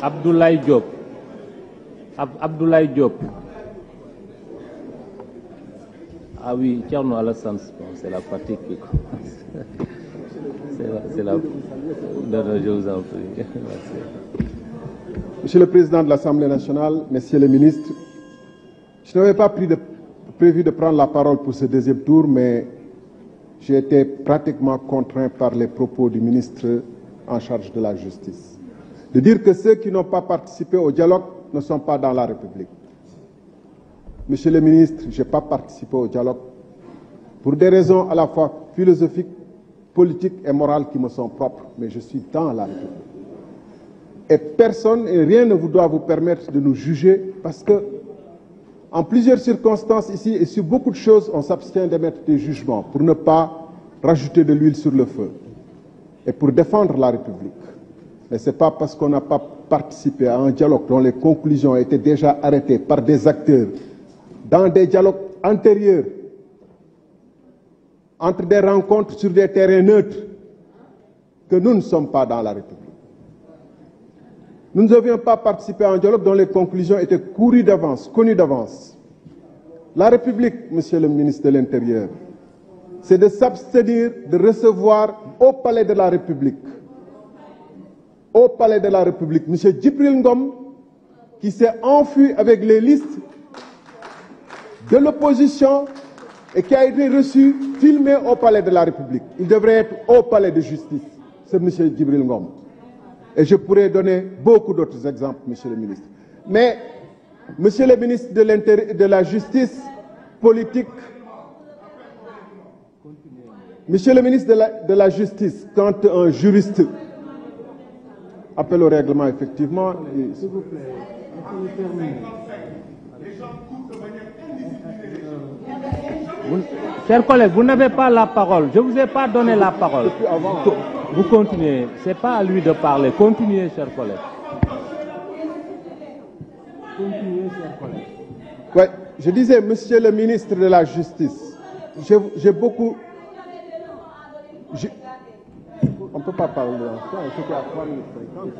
Abdoulaye Diop. Abdoulaye Diop. Ah oui, Thierno Alassane, c'est la fatigue qui commence. C'est la... Non, je vous en prie. Merci. Monsieur le Président de l'Assemblée nationale, Messieurs les ministres, je n'avais pas prévu de prendre la parole pour ce deuxième tour, mais j'ai été pratiquement contraint par les propos du ministre en charge de la justice. De dire que ceux qui n'ont pas participé au dialogue ne sont pas dans la République. Monsieur le ministre, je n'ai pas participé au dialogue pour des raisons à la fois philosophiques, politiques et morales qui me sont propres, mais je suis dans la République. Et personne et rien ne doit vous permettre de nous juger parce que, en plusieurs circonstances ici et sur beaucoup de choses, on s'abstient d'émettre des jugements pour ne pas rajouter de l'huile sur le feu et pour défendre la République. Mais ce n'est pas parce qu'on n'a pas participé à un dialogue dont les conclusions étaient déjà arrêtées par des acteurs dans des dialogues antérieurs, entre des rencontres sur des terrains neutres, que nous ne sommes pas dans la République. Nous n'avions pas participé à un dialogue dont les conclusions étaient courues d'avance, connues d'avance. La République, Monsieur le ministre de l'Intérieur, c'est de s'abstenir de recevoir au palais de la République, M. Djibril Ngom, qui s'est enfui avec les listes de l'opposition et qui a été reçu, filmé au palais de la République. Il devrait être au palais de justice, ce M. Djibril Ngom. Et je pourrais donner beaucoup d'autres exemples, Monsieur le ministre. Mais, Monsieur le ministre de la Justice politique, Monsieur le ministre de la Justice, quand un juriste appelle au règlement, effectivement... S'il vous plaît, Chers collègues, vous n'avez pas la parole. Je ne vous ai pas donné la parole. Vous continuez. Ce n'est pas à lui de parler. Continuez, chers collègues. Continuez, chers collègues. Oui, je disais, Monsieur le ministre de la Justice, j'ai beaucoup... On ne peut pas parler de ça, c'était à 3 minutes 50.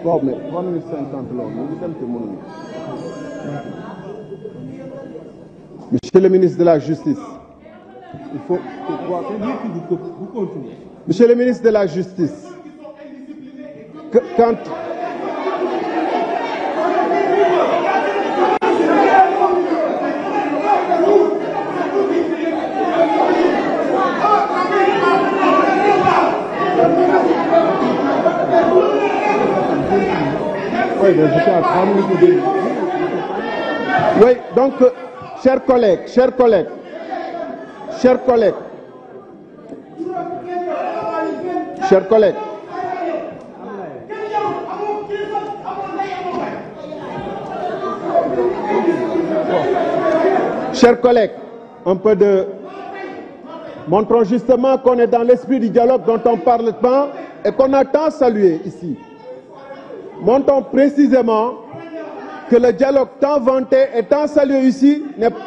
Bon, mais 3 minutes 50, là, nous sommes tout le monde. Monsieur le ministre de la Justice, il faut... Vous continuez. Monsieur le ministre de la Justice, quand... Oui, donc, chers collègues, un peu de... Montrons justement qu'on est dans l'esprit du dialogue dont on parle tant et qu'on a tant salué ici. Montrons précisément que le dialogue tant vanté et tant salué ici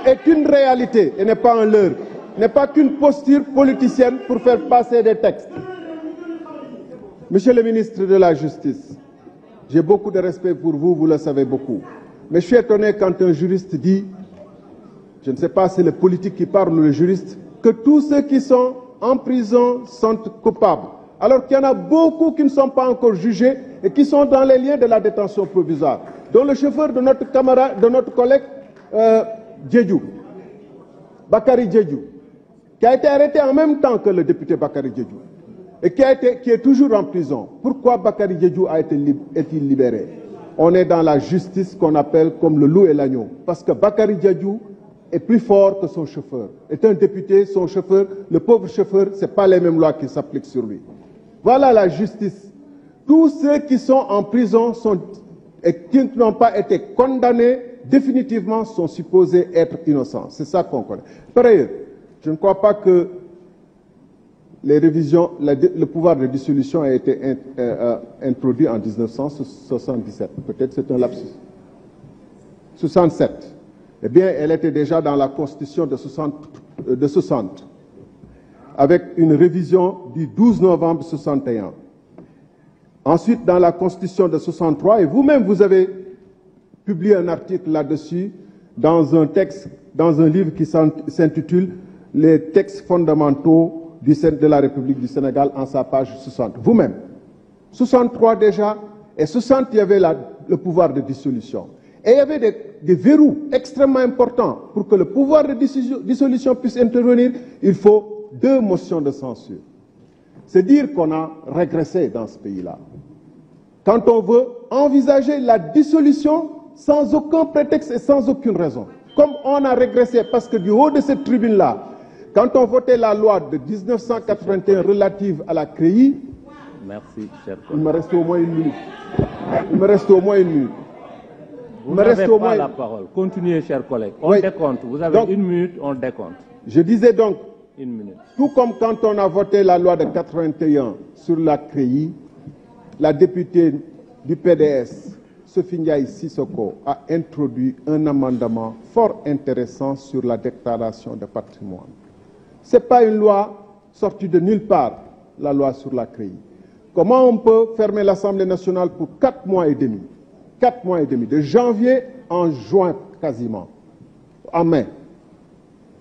est une réalité et n'est pas un leurre, n'est pas qu'une posture politicienne pour faire passer des textes. Monsieur le ministre de la Justice, j'ai beaucoup de respect pour vous, vous le savez beaucoup. Mais je suis étonné quand un juriste dit, je ne sais pas si c'est le politique qui parle ou le juriste, que tous ceux qui sont en prison sont coupables. Alors qu'il y en a beaucoup qui ne sont pas encore jugés et qui sont dans les liens de la détention provisoire, dont le chauffeur de notre camarade, de notre collègue Djedjou, Bakary Djedjou, qui a été arrêté en même temps que le député Bakary Djedjou et qui est toujours en prison. Pourquoi Bakary Djedjou est-il libéré? On est dans la justice qu'on appelle comme le loup et l'agneau, parce que Bakary Djedjou est plus fort que son chauffeur. Est un député, son chauffeur, le pauvre chauffeur, ce n'est pas les mêmes lois qui s'appliquent sur lui. Voilà la justice. Tous ceux qui sont en prison et qui n'ont pas été condamnés définitivement sont supposés être innocents. C'est ça qu'on connaît. Par ailleurs, je ne crois pas que les révisions, le pouvoir de dissolution a été introduit en 1977. Peut-être c'est un lapsus. 67. Eh bien, elle était déjà dans la Constitution de 60, avec une révision du 12 novembre 61. Ensuite, dans la Constitution de 63, et vous-même, vous avez publié un article là-dessus dans un texte, dans un livre qui s'intitule « Les textes fondamentaux de la République du Sénégal » en sa page 60. Vous-même. 63 déjà, et 60, il y avait le pouvoir de dissolution. Et il y avait des verrous extrêmement importants. Pour que le pouvoir de dissolution puisse intervenir, il faut 2 motions de censure. C'est dire qu'on a régressé dans ce pays-là. Quand on veut envisager la dissolution sans aucun prétexte et sans aucune raison. Comme on a régressé, parce que du haut de cette tribune-là, quand on votait la loi de 1981 relative à la CREI, merci, cher collègue. Il me reste au moins une minute. Il me reste au moins une minute. Vous n'avez pas la parole. Continuez, chers collègues. On décompte. Vous avez donc, 1 minute, on décompte. Je disais donc, 1 minute. Tout comme quand on a voté la loi de 81 sur la CREI, la députée du PDS, Sophie Ndiaye Sissoko, a introduit un amendement fort intéressant sur la déclaration de patrimoine. Ce n'est pas une loi sortie de nulle part, la loi sur la CREI. Comment on peut fermer l'Assemblée nationale pour 4 mois et demi? 4 mois et demi, de janvier en juin quasiment, en mai.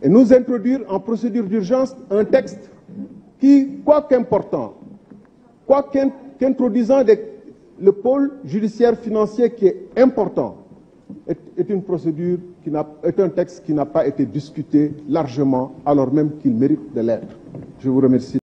Et nous introduire en procédure d'urgence un texte qui, quoique important, qu'introduisant le pôle judiciaire financier qui est important, est une procédure est un texte qui n'a pas été discuté largement, alors même qu'il mérite de l'être. Je vous remercie.